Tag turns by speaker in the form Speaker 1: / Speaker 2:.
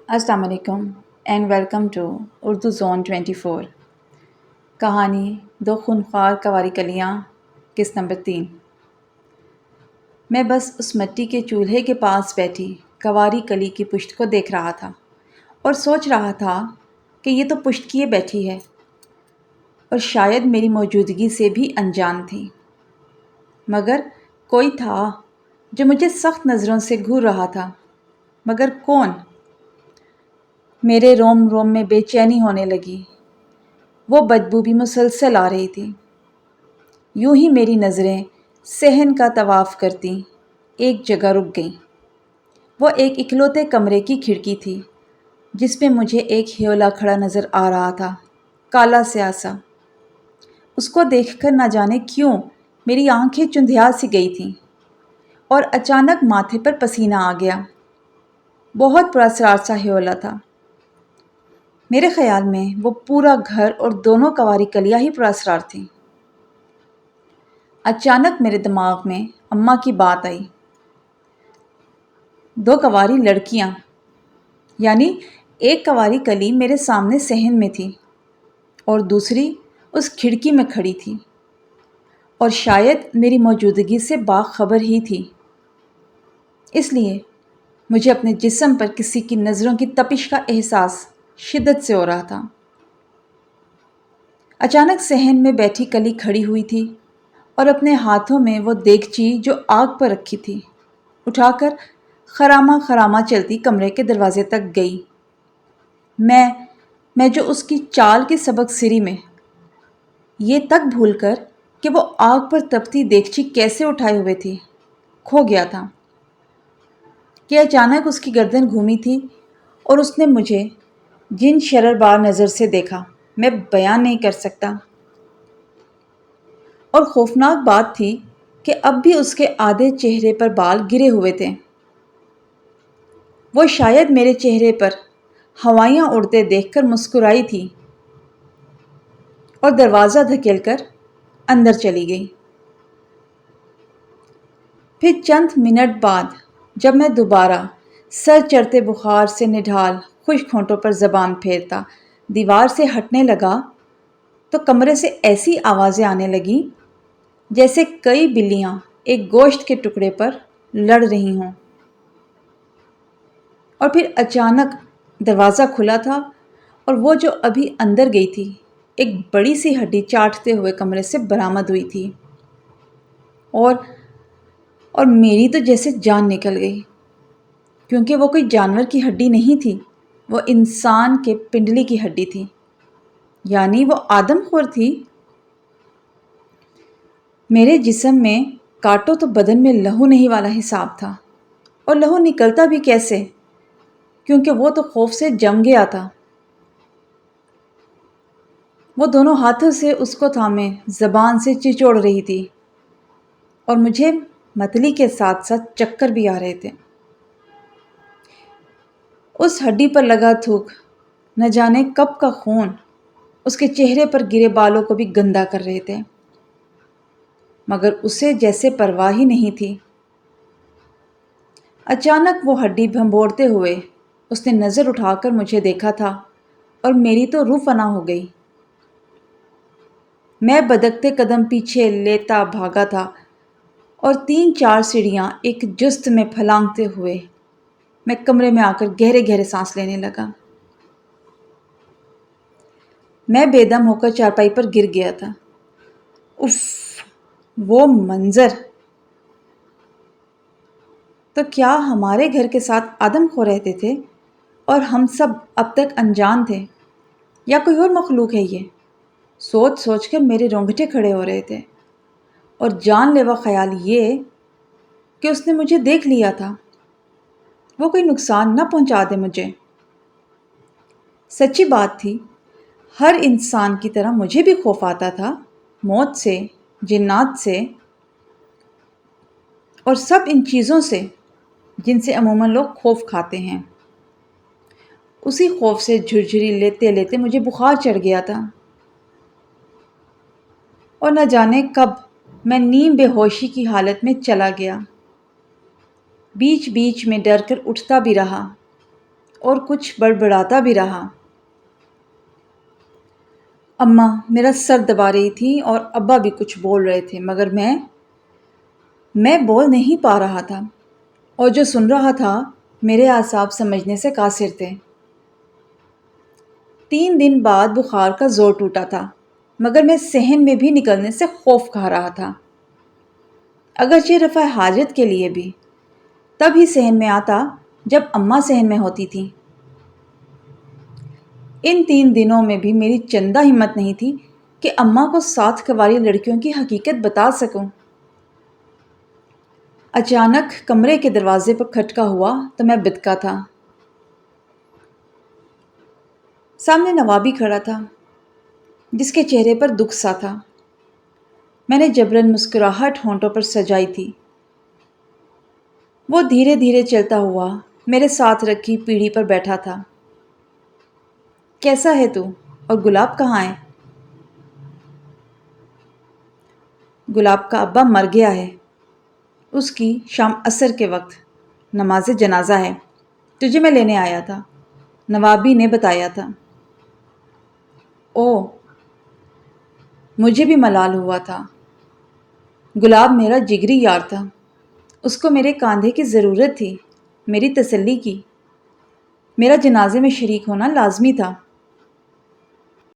Speaker 1: अस्सलाम वालेकुम and welcome to Urdu zone 24। कहानी दो खूनख्वार कवारी कलियाँ किस्त नंबर 3। मैं बस उस मिट्टी के चूल्हे के पास बैठी कवारी कली की पुश्त को देख रहा था और सोच रहा था कि ये तो पुश्त किए बैठी है और शायद मेरी मौजूदगी से भी अनजान थी, मगर कोई था जो मुझे सख्त नज़रों से घूर रहा था। मगर कौन? मेरे रोम रोम में बेचैनी होने लगी। वो बदबू भी मुसलसल आ रही थी। यूं ही मेरी नज़रें सहन का तवाफ़ करती एक जगह रुक गईं। वो एक इकलौते कमरे की खिड़की थी जिसमें मुझे एक ह्योला खड़ा नज़र आ रहा था, काला स्यासा। उसको देखकर न जाने क्यों मेरी आंखें चुंधिया सी गई थीं और अचानक माथे पर पसीना आ गया। बहुत पुरस्कार सा ह्योला था। मेरे ख्याल में वो पूरा घर और दोनों कवारी कलियाँ ही पुरस्कार थीं। अचानक मेरे दिमाग में अम्मा की बात आई। दो कवारी लड़कियां, यानी एक कवारी कली मेरे सामने सहन में थी और दूसरी उस खिड़की में खड़ी थी और शायद मेरी मौजूदगी से बाखबर ही थी। इसलिए मुझे अपने जिस्म पर किसी की नज़रों की तपिश का एहसास शिद्दत से हो रहा था। अचानक सहन में बैठी कली खड़ी हुई थी और अपने हाथों में वो देगची जो आग पर रखी थी उठाकर खरामा खरामा चलती कमरे के दरवाजे तक गई। मैं जो उसकी चाल के सबक सिरी में ये तक भूलकर कि वो आग पर तपती देगची कैसे उठाए हुए थी खो गया था कि अचानक उसकी गर्दन घूमी थी और उसने मुझे जिन शररबार नज़र से देखा मैं बयान नहीं कर सकता। और खौफनाक बात थी कि अब भी उसके आधे चेहरे पर बाल गिरे हुए थे। वो शायद मेरे चेहरे पर हवाइयाँ उड़ते देखकर मुस्कुराई थी और दरवाज़ा धकेलकर अंदर चली गई। फिर चंद मिनट बाद जब मैं दोबारा सर चढ़ते बुखार से निढाल खुश्क होंठों पर ज़बान फेरता दीवार से हटने लगा तो कमरे से ऐसी आवाज़ें आने लगीं जैसे कई बिल्लियाँ एक गोश्त के टुकड़े पर लड़ रही हों। और फिर अचानक दरवाज़ा खुला था और वो जो अभी अंदर गई थी एक बड़ी सी हड्डी चाटते हुए कमरे से बरामद हुई थी और और मेरी तो जैसे जान निकल गई, क्योंकि वो कोई जानवर की हड्डी नहीं थी, वो इंसान के पिंडली की हड्डी थी, यानी वो आदमखोर थी। मेरे जिस्म में काटो तो बदन में लहू नहीं वाला हिसाब था, और लहू निकलता भी कैसे, क्योंकि वो तो खौफ से जम गया था। वो दोनों हाथों से उसको थामे ज़बान से चिचोड़ रही थी और मुझे मतली के साथ साथ चक्कर भी आ रहे थे। उस हड्डी पर लगा थूक न जाने कब का खून उसके चेहरे पर गिरे बालों को भी गंदा कर रहे थे, मगर उसे जैसे परवाह ही नहीं थी। अचानक वो हड्डी भंबोड़ते हुए उसने नज़र उठाकर मुझे देखा था और मेरी तो रूह फना हो गई। मैं बदकते कदम पीछे लेता भागा था और 3-4 सीढ़ियाँ एक जुस्त में फलांगते हुए मैं कमरे में आकर गहरे गहरे सांस लेने लगा। मैं बेदम होकर चारपाई पर गिर गया था। उफ, वो मंजर! तो क्या हमारे घर के साथ आदमखोर रहते थे और हम सब अब तक अनजान थे, या कोई और मखलूक है ये? सोच सोच कर मेरे रोंगटे खड़े हो रहे थे और जानलेवा ख्याल ये कि उसने मुझे देख लिया था, वो कोई नुकसान न पहुंचा दे मुझे। सच्ची बात थी, हर इंसान की तरह मुझे भी खौफ आता था, मौत से, जिन्नात से और सब इन चीज़ों से जिनसे अमूमन लोग खौफ खाते हैं। उसी खौफ से झुरझुरी लेते लेते मुझे बुखार चढ़ गया था और न जाने कब मैं नीम बेहोशी की हालत में चला गया। बीच बीच में डर कर उठता भी रहा اور کچھ بڑبڑاتا بھی رہا۔ اماں میرا سر دبا رہی تھی اور ابا بھی کچھ بول رہے تھے، مگر میں بول نہیں پا رہا تھا، اور جو سن رہا تھا میرے اعصاب سمجھنے سے قاصر تھے۔ 3 دن بعد بخار کا زور ٹوٹا تھا، مگر میں صحن میں بھی نکلنے سے خوف کھا رہا تھا، اگرچہ رفع حاجت کے لیے بھی۔ تب ہی صحن میں آتا جب اماں صحن میں ہوتی تھی۔ ان 3 دنوں میں بھی میری چندہ ہمت نہیں تھی کہ اماں کو 7 کنواری لڑکیوں کی حقیقت بتا سکوں۔ اچانک کمرے کے دروازے پر کھٹکا ہوا تو میں بدکا تھا۔ سامنے نوابی کھڑا تھا، جس کے چہرے پر دکھ سا تھا۔ میں نے جبراً مسکراہٹ ہونٹوں پر سجائی تھی۔ وہ دھیرے دھیرے چلتا ہوا میرے ساتھ رکھی پیڑھی پر بیٹھا تھا۔ کیسا ہے تو؟ اور گلاب کہاں ہے؟ گلاب کا ابا مر گیا ہے۔ اس کی شام عصر کے وقت نماز جنازہ ہے۔ تجھے میں لینے آیا تھا، نوابی نے بتایا تھا۔ او، مجھے بھی ملال ہوا تھا۔ گلاب میرا جگری یار تھا، اس کو میرے کاندھے کی ضرورت تھی، میری تسلی کی۔ میرا جنازے میں شریک ہونا لازمی تھا۔